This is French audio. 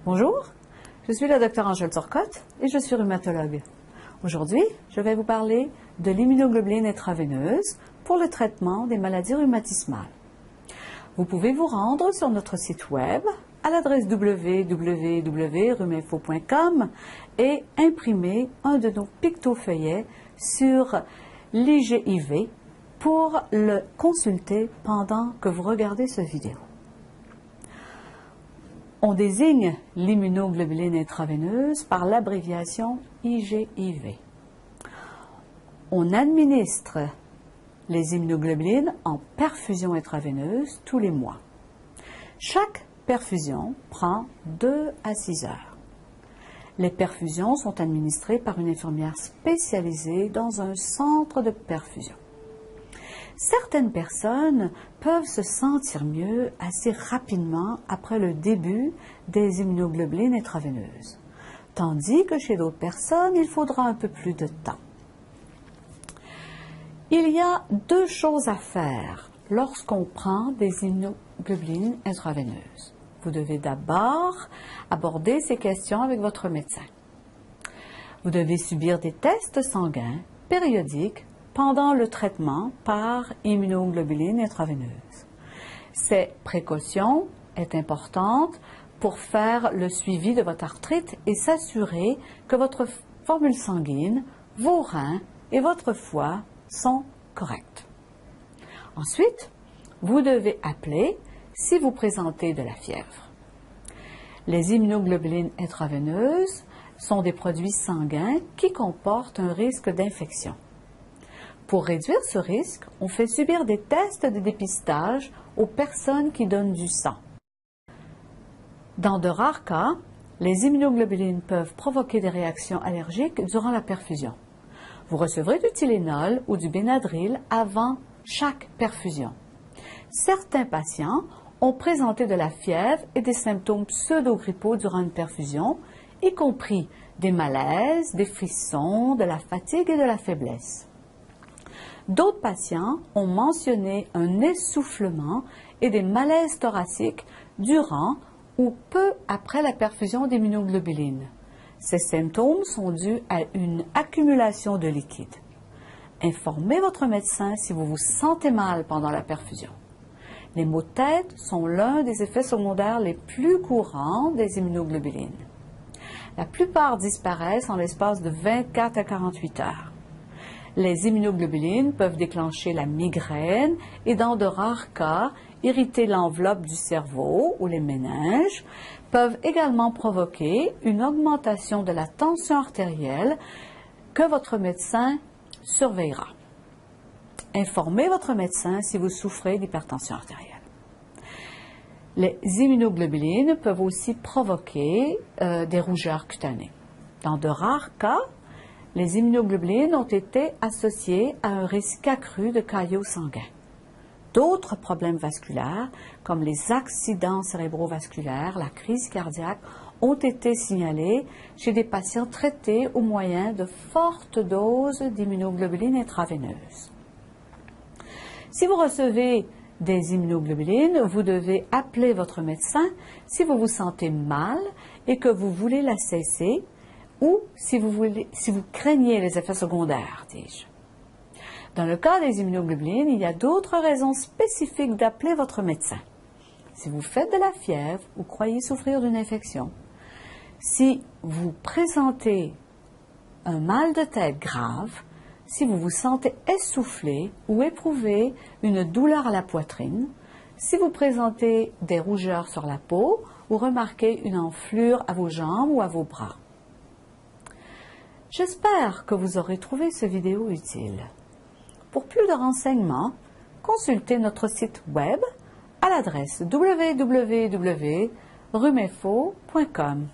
Bonjour, je suis la Dr Angèle Turcotte et je suis rhumatologue. Aujourd'hui, je vais vous parler de l'immunoglobuline intraveineuse pour le traitement des maladies rhumatismales. Vous pouvez vous rendre sur notre site web à l'adresse www.rhuminfo.com et imprimer un de nos pictofeuillets sur l'IGIV pour le consulter pendant que vous regardez cette vidéo. On désigne l'immunoglobuline intraveineuse par l'abréviation IGIV. On administre les immunoglobulines en perfusion intraveineuse tous les mois. Chaque perfusion prend 2 à 6 heures. Les perfusions sont administrées par une infirmière spécialisée dans un centre de perfusion. Certaines personnes peuvent se sentir mieux assez rapidement après le début des immunoglobulines intraveineuses, tandis que chez d'autres personnes, il faudra un peu plus de temps. Il y a 2 choses à faire lorsqu'on prend des immunoglobulines intraveineuses. Vous devez d'abord aborder ces questions avec votre médecin. Vous devez subir des tests sanguins périodiques pendant le traitement par immunoglobuline intraveineuse. Ces précautions sont importantes pour faire le suivi de votre arthrite et s'assurer que votre formule sanguine, vos reins et votre foie sont corrects. Ensuite, vous devez appeler si vous présentez de la fièvre. Les immunoglobulines intraveineuses sont des produits sanguins qui comportent un risque d'infection. Pour réduire ce risque, on fait subir des tests de dépistage aux personnes qui donnent du sang. Dans de rares cas, les immunoglobulines peuvent provoquer des réactions allergiques durant la perfusion. Vous recevrez du Tylenol ou du Benadryl avant chaque perfusion. Certains patients ont présenté de la fièvre et des symptômes pseudo-grippaux durant une perfusion, y compris des malaises, des frissons, de la fatigue et de la faiblesse. D'autres patients ont mentionné un essoufflement et des malaises thoraciques durant ou peu après la perfusion d'immunoglobulines. Ces symptômes sont dus à une accumulation de liquide. Informez votre médecin si vous vous sentez mal pendant la perfusion. Les maux de tête sont l'un des effets secondaires les plus courants des immunoglobulines. La plupart disparaissent en l'espace de 24 à 48 heures. Les immunoglobulines peuvent déclencher la migraine et, dans de rares cas, irriter l'enveloppe du cerveau ou les méninges, peuvent également provoquer une augmentation de la tension artérielle que votre médecin surveillera. Informez votre médecin si vous souffrez d'hypertension artérielle. Les immunoglobulines peuvent aussi provoquer des rougeurs cutanées. Dans de rares cas, les immunoglobulines ont été associées à un risque accru de caillots sanguins. D'autres problèmes vasculaires, comme les accidents cérébrovasculaires, la crise cardiaque, ont été signalés chez des patients traités au moyen de fortes doses d'immunoglobulines intraveineuses. Si vous recevez des immunoglobulines, vous devez appeler votre médecin si vous vous sentez mal et que vous voulez la cesser, ou si vous craignez les effets secondaires, dis-je. Dans le cas des immunoglobulines, il y a d'autres raisons spécifiques d'appeler votre médecin. Si vous faites de la fièvre ou croyez souffrir d'une infection, si vous présentez un mal de tête grave, si vous vous sentez essoufflé ou éprouvez une douleur à la poitrine, si vous présentez des rougeurs sur la peau ou remarquez une enflure à vos jambes ou à vos bras. J'espère que vous aurez trouvé cette vidéo utile. Pour plus de renseignements, consultez notre site web à l'adresse www.rhuminfo.com.